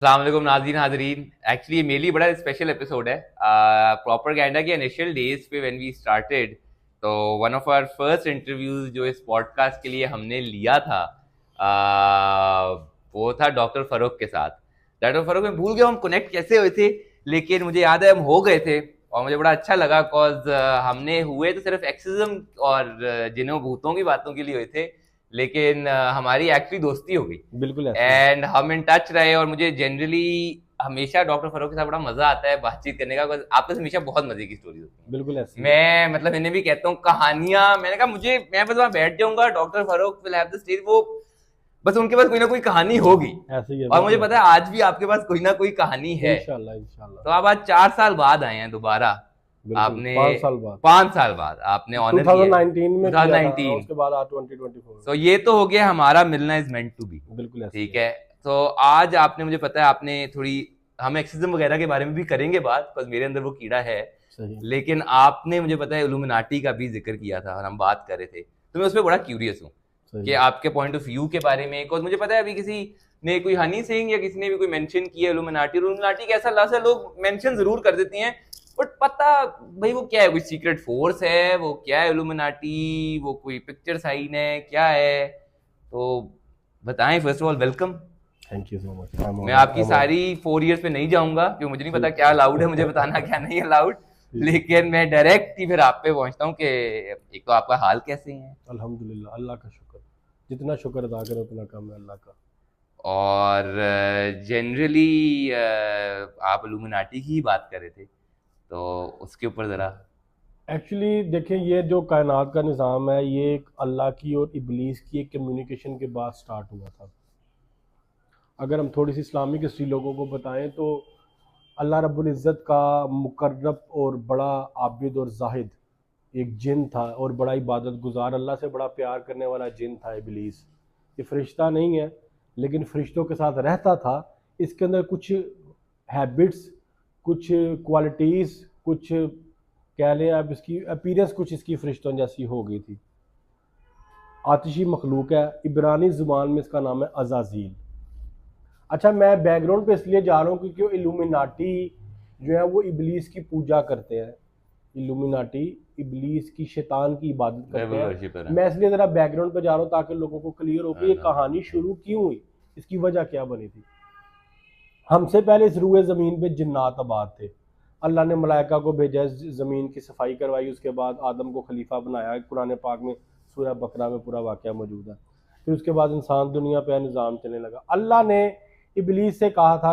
अस्सलाम वालेकुम नाज़रीन हाज़रीन। एक्चुअली ये मेरे लिए बड़ा स्पेशल एपिसोड है। प्रोपेगेंडा के इनिशियल डेज पे व्हेन वी स्टार्टेड, तो one of our first interviews जो इस पॉडकास्ट के लिए हमने लिया था, वो था डॉक्टर फरूक के साथ। डॉक्टर फरूक, मैं भूल गया हम कनेक्ट कैसे हुए थे, लेकिन मुझे याद है हम हो गए थे और मुझे बड़ा अच्छा लगा। कॉज हमने हुए तो सिर्फ एक्सिज्म और जिन्हों भूतों की बातों के लिए हुए थे, लेकिन हमारी एक्चुअली दोस्ती हो गई बिल्कुल ऐसे ही। एंड हम इन टच रहे। और मुझे जनरली हमेशा डॉक्टर फरूक के साथ बड़ा मजा आता है बातचीत करने का, because आपके साथ हमेशा बहुत मजे की स्टोरी होती बिल्कुल है। ऐसे ही। मैं मतलब इन्हें भी कहता हूँ कहानियां, मैंने कहा मुझे, मैं बस वहां बैठ जाऊंगा, doctor Farooq will have the stage, वो बस उनके पास कोई ना कोई कहानी होगी। ऐसे ही है, और मुझे बिल्कुल पता ऐसे है आज भी आपके पास कोई ना कोई कहानी ही। है। इंशाल्लाह इंशाल्लाह। तो आप आज 4 साल बाद आए हैं दोबारा। बिल्कुल आपने 5 साल बाद। 5 साल बाद आपने ऑनर किया है 2019 टू में थाउजेंड किया था, नाइनटीन उसके बाद आज 2024 तो में। ये तो हो गया हमारा मिलना इज मेंट टू बी। बिल्कुल ऐसे ही ठीक है। है। तो आज आपने, मुझे पता है आपने थोड़ी, हम एक्सिज्म वगैरह के बारे में भी करेंगे बात, बस मेरे अंदर वो कीड़ा है। सही। लेकिन आपने, मुझे पता है, इल्यूमिनाटी का भी जिक्र किया था और हम बात कर रहे थे, तो मैं उस पर बड़ा क्यूरियस हूँ कि सही। आपके पॉइंट ऑफ व्यू के बारे में। बिकॉज मुझे पता है अभी किसी ने, कोई हनी सिंह या किसी ने भी कोई मेंशन किया इल्यूमिनाटी, इल्यूमिनाटी का ऐसा लफ्ज़ है, लोग मेंशन जरूर कर देती हैं, बट पता भाई वो क्या है, कोई सीक्रेट फोर्स है, वो क्या है इल्यूमिनाटी, वो कोई पिक्चर साइन है, क्या है? तो बताएं। First of all welcome. Thank you so much. I am मैं ऑनर्ड, आई आपकी एम सारी ऑनर्ड। 4 इयर्स पे नहीं जाऊंगा क्योंकि मुझे नहीं पता ठीक क्या अलाउड है मुझे बताना, क्या है। नहीं अलाउड। ठीक है। लेकिन मैं डायरेक्ट ही फिर आप पे पहुंचता हूँ कि एक तो आपका हाल कैसे है, अल्हम्दुलिल्लाह, अल्लाह का शुक्र। जितना शुक्र अदा करो उतना कम है अल्लाह का। और जनरली आप इल्यूमिनाटी की ही बात कर रहे थे, तो उसके ऊपर ज़रा। एक्चुअली देखें, ये जो कायनात का निज़ाम है, ये एक अल्लाह की और इब्लीस की एक कम्युनिकेशन के बाद स्टार्ट हुआ था। अगर हम थोड़ी सी इस्लामिक हिस्ट्री लोगों को बताएं तो अल्लाह रब्बुल इज़्ज़त का मुकर्रब और बड़ा आबिद और जाहिद एक जिन था, और बड़ा इबादत गुजार, अल्लाह से बड़ा प्यार करने वाला जिन था इबलीस। ये फरिश्ता नहीं है, लेकिन फरिश्तों के साथ रहता था। इसके अंदर कुछ हैबिट्स, कुछ क्वालिटीज़, कुछ कह लें आप, इसकी अपीयरेंस कुछ इसकी फरिश्तों जैसी हो गई थी। आतिशी मखलूक है, इब्रानी ज़ुबान में इसका नाम है अज़ाज़ील। अच्छा, मैं बैकग्राउंड पे इसलिए जा रहा हूँ क्योंकि वो इल्यूमिनाटी जो है वो इबलीस की पूजा करते हैं। इल्यूमिनाटी इबलीस की, शैतान की इबादत करते डेविल वर्शिपर हैं। है। मैं इसलिए ज़रा बैकग्राउंड पे जा रहा हूँ ताकि लोगों को क्लियर हो कि ये कहानी अच्छा। शुरू क्यों हुई, इसकी वजह क्या बनी थी। हमसे पहले इस रूए ज़मीन पे जिन्नात आबाद थे। अल्लाह ने मलाइका को भेजा, ज़मीन की सफाई करवाई, उसके बाद आदम को खलीफा बनाया। कुरान पाक में सूरह बकरा में पूरा वाक़या मौजूद है। फिर उसके बाद इंसान दुनिया पे निज़ाम चलने लगा। अल्लाह ने इबलीस से कहा था